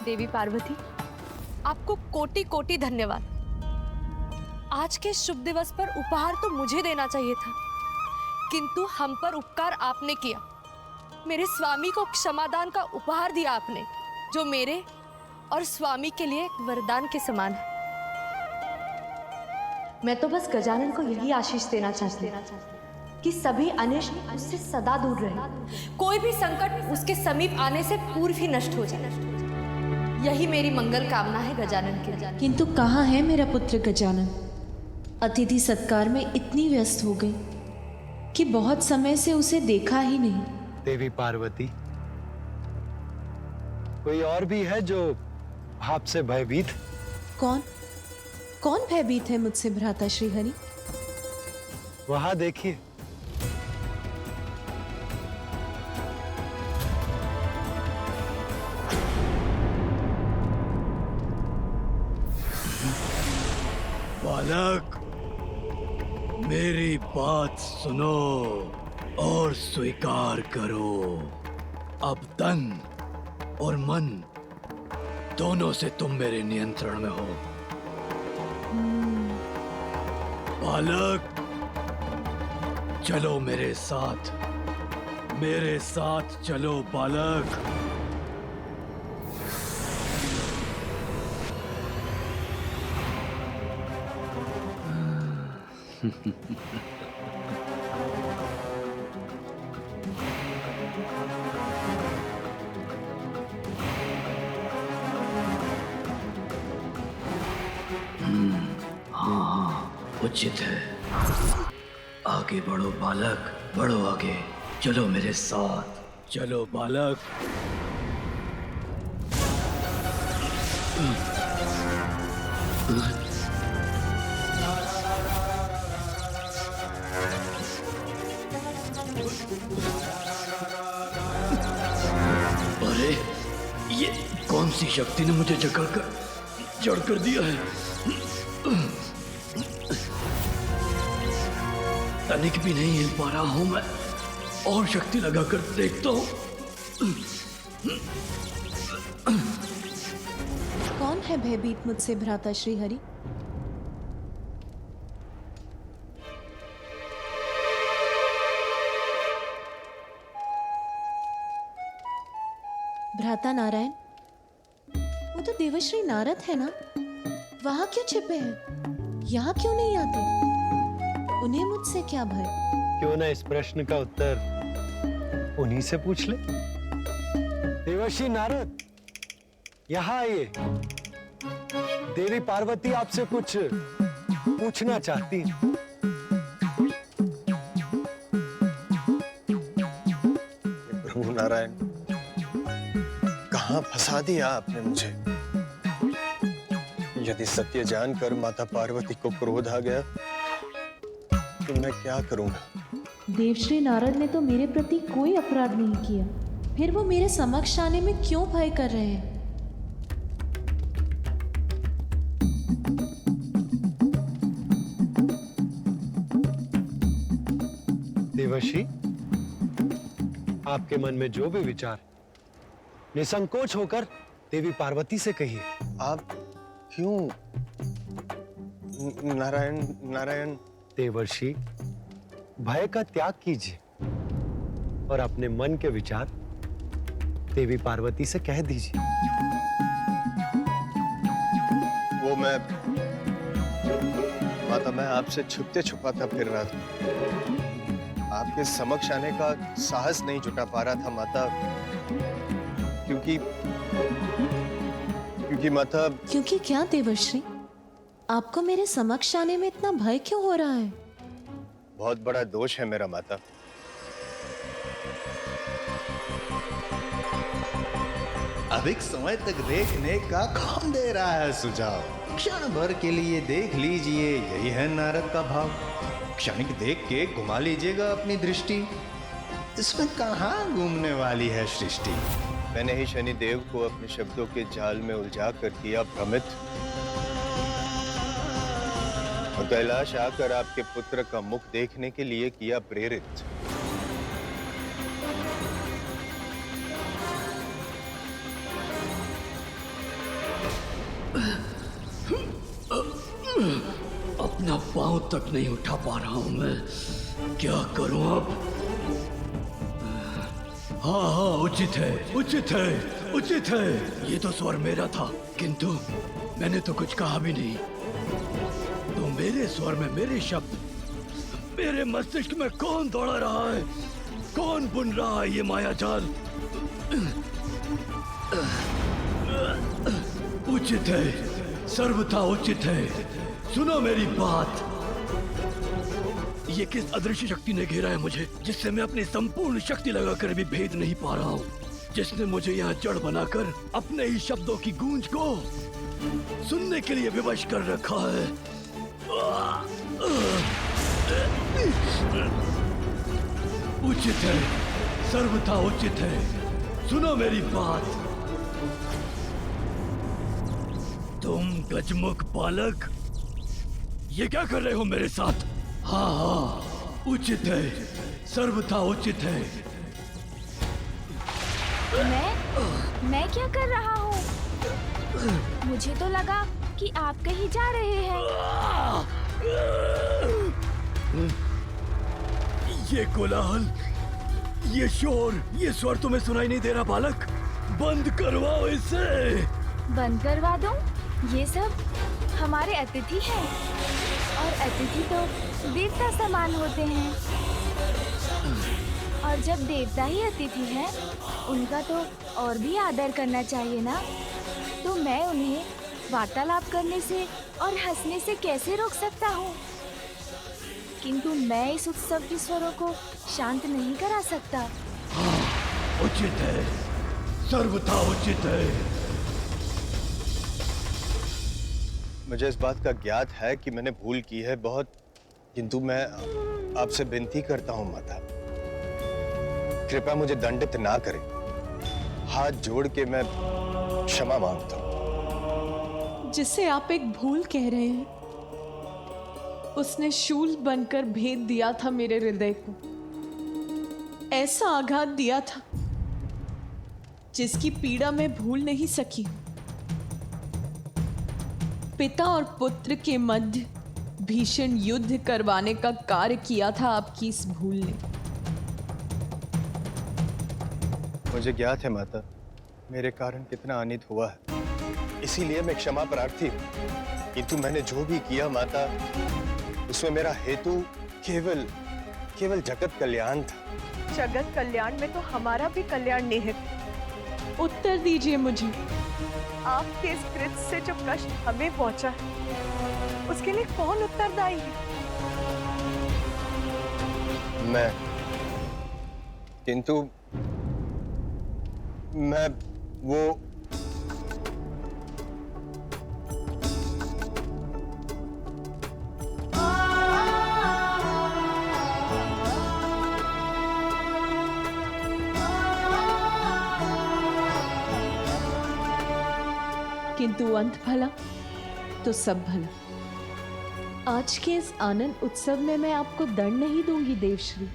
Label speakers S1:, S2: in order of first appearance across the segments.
S1: देवी पार्वती, आपको कोटि कोटि धन्यवाद। आज के शुभ दिवस पर उपहार तो मुझे देना चाहिए था, किंतु हम पर उपकार आपने किया। मेरे स्वामी को क्षमादान का उपहार दिया आपने, जो मेरे और स्वामी के लिए एक वरदान के समान है। मैं तो बस गजानन को यही आशीष देना चाहती हूँ कि सभी अनिष्ट उससे सदा दूर रहे, कोई भी संकट उसके समीप आने से पूर्व ही नष्ट हो जाए। यही मेरी मंगल कामना है गजानन के।
S2: किंतु कहाँ है मेरा पुत्र गजानन? अतिथि सत्कार में इतनी व्यस्त हो गई कि बहुत समय से उसे देखा ही नहीं।
S3: देवी पार्वती, कोई और भी है जो आपसे भयभीत?
S2: कौन भयभीत है मुझसे भ्राता श्रीहरि?
S3: वहां देखिए।
S4: बालक, मेरी बात सुनो और स्वीकार करो। अब तन और मन दोनों से तुम मेरे नियंत्रण में हो। बालक, चलो मेरे साथ चलो बालक। हाँ, उचित है। आगे बढ़ो बालक, बढ़ो आगे। चलो मेरे साथ, चलो बालक। अरे, ये कौन सी शक्ति ने मुझे जड़ कर दिया है? तनिक भी नहीं हिल पा रहा हूं मैं। और शक्ति लगाकर देखता हूं।
S2: कौन है भयभीत मुझसे भ्राता श्रीहरि? भ्राता नारायण, वो तो देवर्षि नारद है ना? वहां क्यों छिपे हैं? यहाँ क्यों नहीं आते? उन्हें मुझसे क्या भय?
S3: क्यों ना इस प्रश्न का उत्तर उन्हीं से पूछ ले। देवर्षि नारद, यहाँ आइए। देवी पार्वती आपसे कुछ पूछना चाहती है।
S5: प्रभु नारायण, कहाँ फंसा दिया आपने मुझे? यदि सत्य जानकर माता पार्वती को क्रोध आ गया तो मैं क्या करूंगा?
S2: देवश्री नारद ने तो मेरे प्रति कोई अपराध नहीं किया, फिर वो मेरे समक्ष आने में क्यों भय कर रहे हैं?
S3: देवर्षि, आपके मन में जो भी विचार, निसंकोच होकर देवी पार्वती से कहिए।
S5: आप क्यों? नारायण।
S3: देवर्षि, भय का त्याग कीजिए और अपने मन के विचार देवी पार्वती से कह दीजिए।
S5: वो माता, मैं आपसे छुपते छुपाता फिर रहा था। आपके समक्ष आने का साहस नहीं जुटा पा रहा था माता, क्योंकि माता।
S2: क्योंकि क्या देवर्षि? आपको मेरे समक्ष आने में इतना भय क्यों हो रहा है?
S5: बहुत बड़ा दोष है मेरा माता।
S6: अधिक समय तक देखने का कौन दे रहा है सुझाव? क्षण भर के लिए देख लीजिए, यही है नारद का भाव। क्षणिक देख के घुमा लीजिएगा अपनी दृष्टि, इसमें कहाँ घूमने वाली है सृष्टि।
S5: मैंने ही शनिदेव को अपने शब्दों के जाल में उलझा कर किया भ्रमित, और कैलाश आकर आपके पुत्र का मुख देखने के लिए किया प्रेरित।
S4: पांव तक नहीं उठा पा रहा हूं मैं। क्या करूं अब? हाँ, उचित है, उचित है, उचित है। ये तो स्वर मेरा था, किंतु मैंने तो कुछ कहा भी नहीं। तो मेरे स्वर में मेरे शब्द, मेरे मस्तिष्क में कौन दौड़ा रहा है? कौन बुन रहा है ये माया जाल? उचित है, सर्वथा उचित है। सुनो मेरी बात। ये किस अदृश्य शक्ति ने घेरा है मुझे, जिससे मैं अपनी संपूर्ण शक्ति लगाकर भी भेद नहीं पा रहा हूँ? जिसने मुझे यहाँ जड़ बनाकर अपने ही शब्दों की गूंज को सुनने के लिए विवश कर रखा है। उचित है, सर्वथा उचित है। सुनो मेरी बात। तुम गजमुख बालक, ये क्या कर रहे हो मेरे साथ? हाँ, उचित है, सर्वथा उचित है।
S7: मैं क्या कर रहा हूँ? मुझे तो लगा कि आप कहीं जा रहे हैं।
S4: ये कोलाहल, ये शोर, ये स्वर तुम्हें सुनाई नहीं दे रहा बालक? बंद करवाओ इसे।
S7: बंद करवा दूं? ये सब हमारे अतिथि हैं, और अतिथि तो देवता समान होते हैं। और जब देवता ही अतिथि हैं, उनका तो और भी आदर करना चाहिए ना। तो मैं उन्हें वार्तालाप करने से और हंसने से कैसे रोक सकता हूँ? किंतु मैं इस उत्सव के स्वरों को शांत नहीं करा सकता।
S4: हाँ, उचित है, सर्वथा उचित है।
S5: मुझे इस बात का ज्ञात है कि मैंने भूल की है बहुत, किंतु मैं आपसे विनती करता हूं माता, कृपया मुझे दंडित ना करें। हाथ जोड़ के मैं क्षमा मांगता हूं।
S2: जिसे आप एक भूल कह रहे हैं, उसने शूल बनकर भेद दिया था मेरे हृदय को। ऐसा आघात दिया था जिसकी पीड़ा मैं भूल नहीं सकी। पिता और पुत्र के मध्य भीषण युद्ध करवाने का कार्य किया था आपकी इस भूल ने।
S5: मुझे ज्ञात है माता, मेरे कारण कितना अनित हुआ है, इसीलिए मैं क्षमा प्रार्थी हूं। किंतु मैंने जो भी किया माता, उसमें मेरा हेतु केवल जगत कल्याण था।
S8: जगत कल्याण में तो हमारा भी कल्याण निहित है।
S2: उत्तर दीजिए मुझे।
S8: आपके इस कृत्य से जो कष्ट हमें पहुंचा है, उसके लिए कौन उत्तरदायी है?
S5: मैं, किंतु मैं वो
S2: किंतु अंत भला तो सब भला। आज के इस आनंद उत्सव में मैं आपको दंड नहीं दूंगी देवश्री।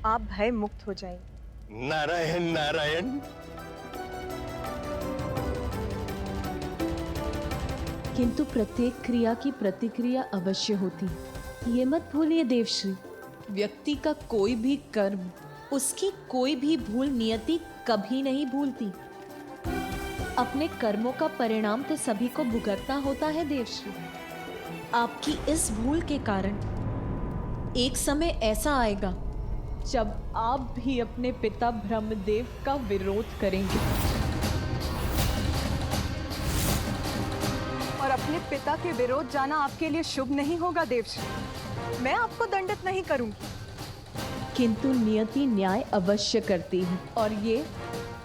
S8: आप भय मुक्त हो जाएंगे।
S5: नारायण नारायण।
S2: किंतु प्रत्येक क्रिया की प्रतिक्रिया अवश्य होती है, ये मत भूलिए देवश्री। व्यक्ति का कोई भी कर्म, उसकी कोई भी भूल नियति कभी नहीं भूलती। अपने कर्मों का परिणाम तो सभी को भुगतना होता है देवश्री। आपकी इस भूल के कारण एक समय ऐसा आएगा जब आप भी अपने पिता ब्रह्मदेव का विरोध करेंगे।
S8: और अपने पिता के विरोध जाना आपके लिए शुभ नहीं होगा देवश्री। मैं आपको दंडित नहीं करूंगी।
S2: किंतु नियति न्याय अवश्य करती है, और ये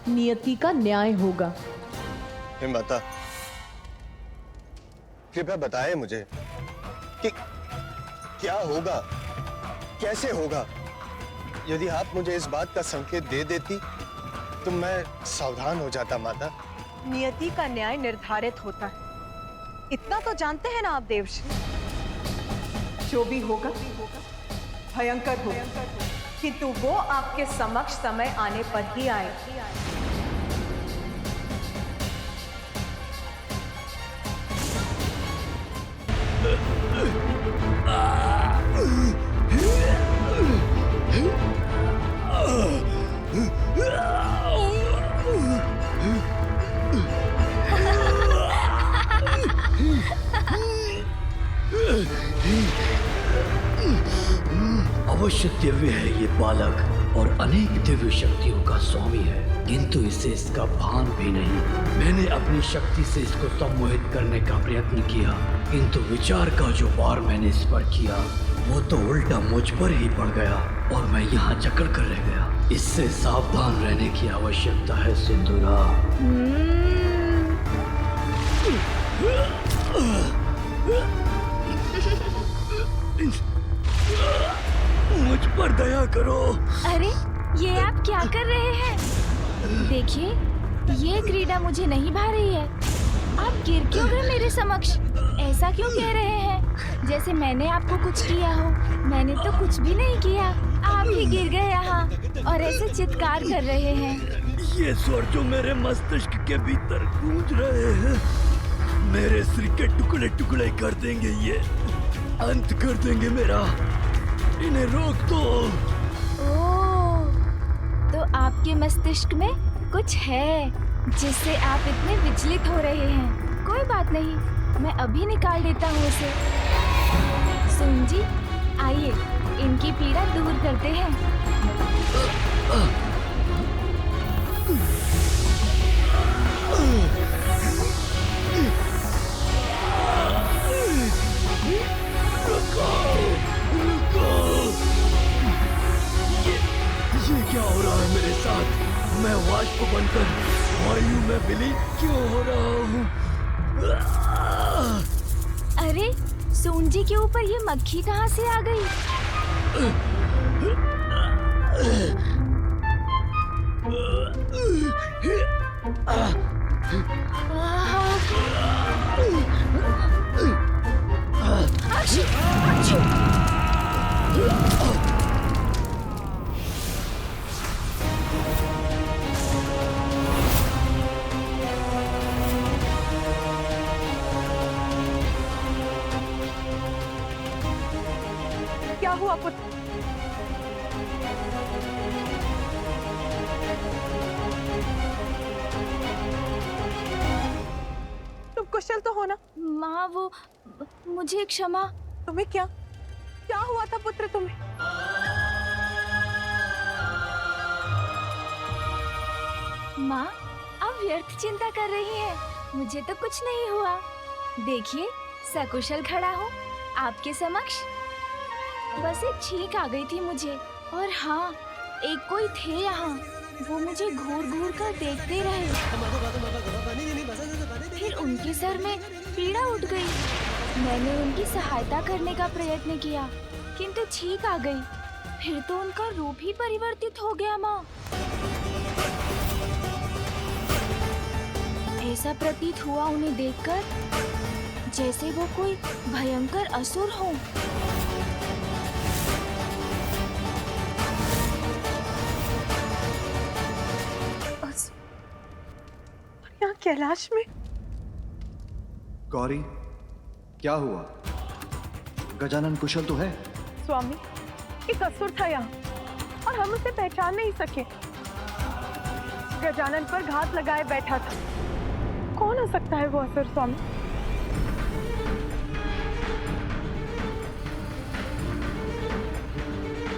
S2: नियति का न्याय होगा।
S5: हे माता, कृपया बताएं मुझे कि क्या होगा, कैसे होगा। यदि आप मुझे इस बात का संकेत दे देती तो मैं सावधान हो जाता माता।
S8: नियति का न्याय निर्धारित होता है, इतना तो जानते हैं ना आप देवश्री। जो भी होगा भयंकर होगा, किंतु वो आपके समक्ष समय आने पर ही आएगा।
S4: अवश्य दिव्य है ये बालक और अनेक दिव्य शक्तियों का स्वामी है, किंतु इसे इसका भान भी नहीं। मैंने अपनी शक्ति से इसको सम्मोहित करने का प्रयत्न किया, किंतु विचार का जो वार मैंने इस पर किया वो तो उल्टा मुझ पर ही पड़ गया और मैं यहाँ जकड़ कर रह गया। इससे सावधान रहने की आवश्यकता है सिंदूरा। मुझ पर दया करो।
S7: अरे ये आप क्या कर रहे हैं? देखिए ये क्रीड़ा मुझे नहीं भा रही है। आप गिर क्यों गए मेरे समक्ष? ऐसा क्यों कह रहे हैं जैसे मैंने आपको कुछ किया हो? मैंने तो कुछ भी नहीं किया, आप ही गिर गए यहाँ और ऐसे चित्कार कर रहे हैं।
S4: ये स्वर जो मेरे मस्तिष्क के भीतर गूंज रहे हैं मेरे सिर के टुकड़े टुकड़े कर देंगे, ये अंत कर देंगे मेरा। इन्हें रोक दो।
S7: ओह, तो आपके मस्तिष्क में कुछ है जिससे आप इतने विचलित हो रहे हैं। कोई बात नहीं, मैं अभी निकाल देता हूँ उसे। सुन जी, आइए इनकी पीड़ा दूर करते हैं।
S4: ये क्या हो रहा है मेरे साथ? मैं वाष्प बनकर वायु में विलीन क्यों हो रहा हूँ?
S7: अरे सोन जी के ऊपर ये मक्खी कहाँ से आ गई?
S8: क्या हुआ पुत्र? तुम कुशल तो हो ना?
S7: माँ वो मुझे क्षमा।
S8: तुम्हें क्या क्या हुआ था पुत्र तुम्हें?
S7: माँ आप व्यर्थ चिंता कर रही हैं। मुझे तो कुछ नहीं हुआ। देखिए सकुशल खड़ा हूँ आपके समक्ष। बस एक छींक आ गई थी मुझे। और हाँ, एक कोई थे यहाँ, वो मुझे घूर घूर कर देखते रहे। फिर उनके सर में पीड़ा उठ गई। मैंने उनकी सहायता करने का प्रयत्न किया, किंतु छींक आ गई। फिर तो उनका रूप ही परिवर्तित हो गया माँ। ऐसा प्रतीत हुआ उन्हें देखकर जैसे वो कोई भयंकर असुर हो।
S8: यहाँ कैलाश में?
S9: गौरी, क्या हुआ? गजानन कुशल तो है?
S8: स्वामी, एक असुर था यहाँ और हम उसे पहचान नहीं सके। गजानन पर घात लगाए बैठा था। कौन हो सकता है वो असुर स्वामी?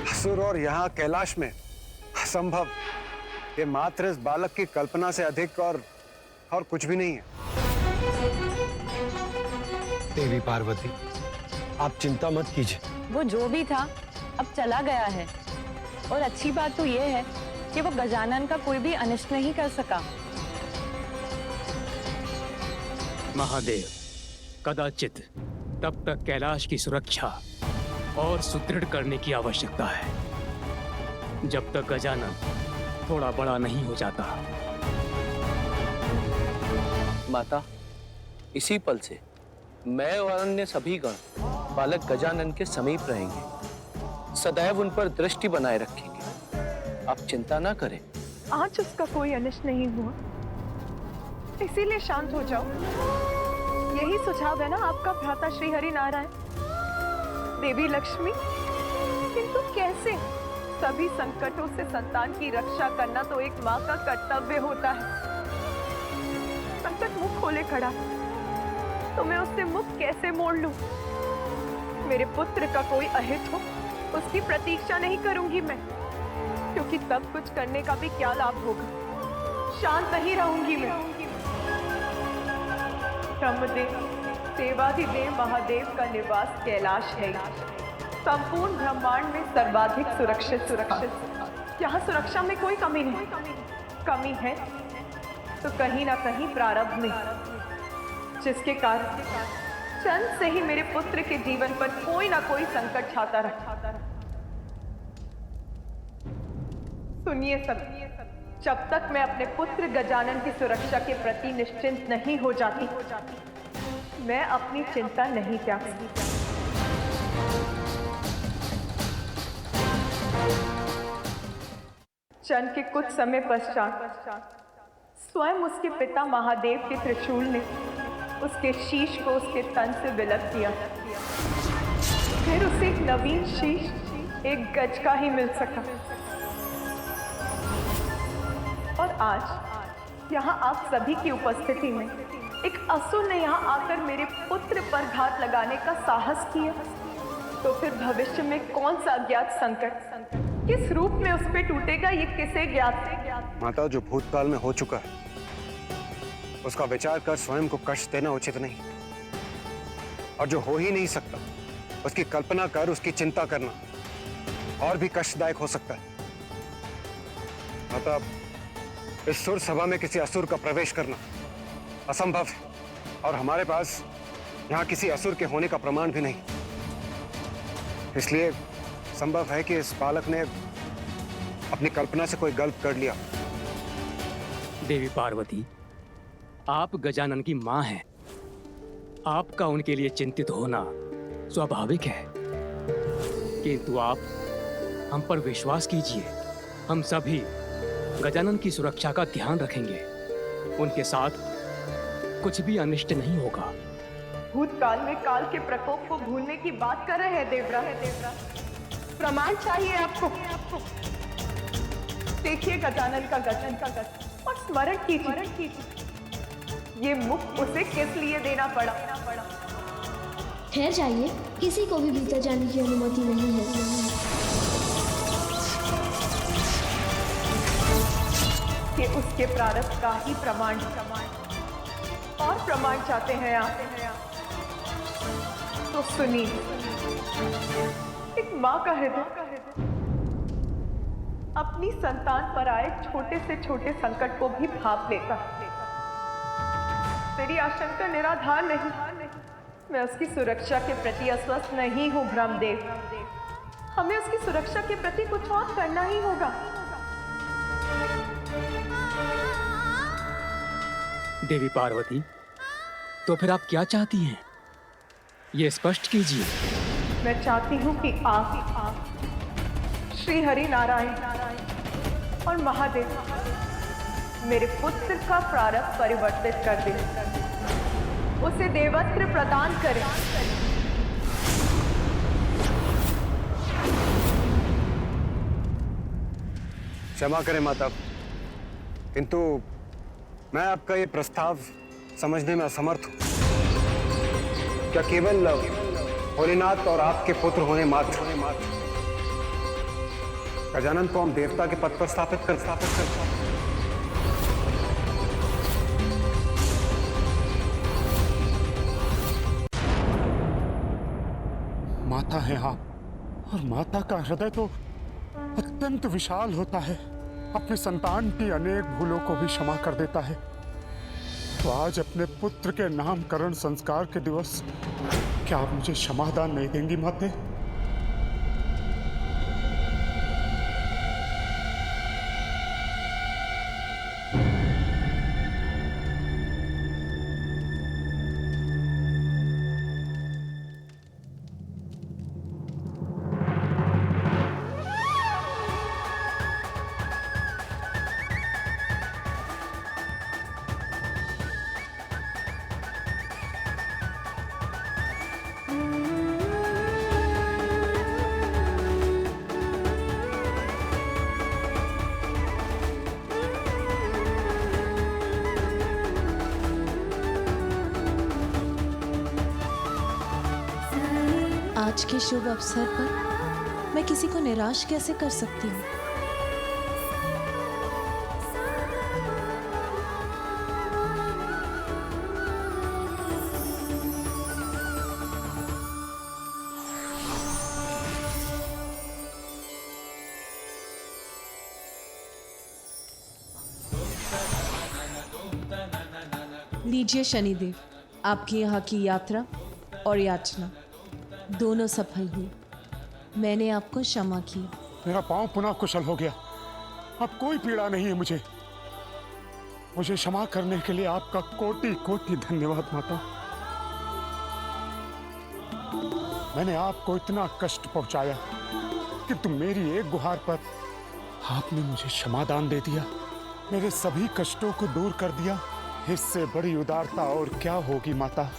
S3: असुर और यहाँ कैलाश में असंभव। ये मात्र इस बालक की कल्पना से अधिक और कुछ भी नहीं है। देवी पार्वती, आप चिंता मत कीजिए।
S10: वो जो भी था अब चला गया है, और अच्छी बात तो ये है कि वो गजानन का कोई भी अनिष्ट नहीं कर सका।
S11: महादेव, कदाचित तब तक कैलाश की सुरक्षा और सुदृढ़ करने की आवश्यकता है जब तक गजानन थोड़ा बड़ा नहीं हो जाता।
S12: माता, इसी पल से मैं और अन्य सभी गण बालक गजानन के समीप रहेंगे, सदैव उन पर दृष्टि बनाए रखेंगे। आप चिंता ना करें।
S8: आज उसका कोई अनिष्ट नहीं हुआ, इसीलिए शांत हो जाओ। यही सुझाव है ना आपका भ्राता श्री हरि नारायण, देवी लक्ष्मी? किंतु कैसे? सभी संकटों से संतान की रक्षा करना तो एक माँ का कर्तव्य होता है। संकट मुख खोले खड़ा, तो मैं उससे मुख कैसे मोड़ लूं? मेरे पुत्र का कोई अहित हो उसकी प्रतीक्षा नहीं करूंगी मैं, क्योंकि तब कुछ करने का भी क्या लाभ होगा। शांत नहीं रहूंगी मैं। ब्रह्मदेव, देवाधिदेव महादेव का निवास कैलाश है। संपूर्ण ब्रह्मांड में सर्वाधिक सुरक्षित। यहाँ सुरक्षा में कोई कमी नहीं। कमी है तो कहीं ना कहीं प्रारब्ध में, जिसके कारण चंद से ही मेरे पुत्र के जीवन पर कोई ना कोई संकट छाता रहा। सुनिए सब, जब तक मैं अपने पुत्र गजानन की सुरक्षा के प्रति निश्चिंत नहीं हो जाती, मैं अपनी चिंता नहीं त्यागती। चंद के कुछ समय पश्चात स्वयं उसके पिता महादेव के त्रिशूल ने उसके शीश को उसके तन से विलग किया। फिर उसे एक नवीन शीश एक गज का ही मिल सका। और आज यहाँ आप सभी की उपस्थिति में एक असुर ने यहाँ आकर मेरे पुत्र पर घात लगाने का साहस किया, तो फिर भविष्य में कौन सा अज्ञात संकट किस रूप में उस पे टूटेगा, ये किसे ज्ञात है।
S3: माता, जो भूतकाल में हो चुका है उसका विचार कर स्वयं को कष्ट देना उचित नहीं, और जो हो ही नहीं सकता उसकी कल्पना कर उसकी चिंता करना और भी कष्टदायक हो सकता है। माता, इस सुर सभा में किसी असुर का प्रवेश करना असंभव है, और हमारे पास यहाँ किसी असुर के होने का प्रमाण भी नहीं। इसलिए संभव है कि इस बालक ने अपनी कल्पना से कोई गलत कर लिया।
S11: देवी पार्वती, आप गजानन की मां हैं। आपका उनके लिए चिंतित होना स्वाभाविक है, किंतु आप हम पर विश्वास कीजिए, हम सभी गजानन की सुरक्षा का ध्यान रखेंगे। उनके साथ कुछ भी अनिष्ट नहीं होगा।
S8: भूतकाल में काल के प्रकोप को भूलने की बात कर रहे हैं देवरा। प्रमाण चाहिए आपको। देखिए गजानन का गज और स्मरण कीजिए ये मुख उसे किस लिए देना पड़ा।
S13: ठहर जाइए, किसी को भी भीतर जाने की अनुमति नहीं है।
S8: कि उसके प्रारब्ध का ही प्रमाण और प्रमाण चाहते हैं आप, तो सुनिए। एक माँ का हृदय अपनी संतान पर आए छोटे से छोटे संकट को भी भाप लेता है। तेरी आशंका निराधार नहीं। मैं उसकी सुरक्षा के प्रति अस्वस्थ नहीं हूँ ब्रह्मदेव। हमें उसकी सुरक्षा के प्रति कुछ और करना ही होगा।
S11: देवी पार्वती, तो फिर आप क्या चाहती हैं? ये स्पष्ट कीजिए।
S8: मैं चाहती हूँ कि आप श्री हरि नारायण और महादेव मेरे पुत्र का प्रारब्ध परिवर्तित कर दें, उसे देवत्र प्रदान करें।
S3: क्षमा करें माता, किंतु मैं आपका ये प्रस्ताव समझने में असमर्थ हूं। क्या केवल भोलेनाथ और आपके पुत्र होने मात्र गजानन को हम देवता के पद पर स्थापित कर
S14: माता है आप, और माता का हृदय तो अत्यंत विशाल होता है, अपनी संतान की अनेक भूलों को भी क्षमा कर देता है। तो आज अपने पुत्र के नामकरण संस्कार के दिवस क्या आप मुझे क्षमादान नहीं देंगी माते?
S2: आज के शुभ अवसर पर मैं किसी को निराश कैसे कर सकती हूँ? लीजिए शनिदेव, आपकी यहाँ की यात्रा और याचना दोनों सफल हुई। मैंने आपको क्षमा की।
S14: मेरा पांव पुनः कुशल हो गया। अब कोई पीड़ा नहीं है मुझे। मुझे क्षमा करने के लिए आपका कोटि कोटि धन्यवाद माता। मैंने आपको इतना कष्ट पहुंचाया किंतु मेरी एक गुहार पर आपने मुझे क्षमादान दे दिया, मेरे सभी कष्टों को दूर कर दिया। इससे बड़ी उदारता और क्या होगी माता।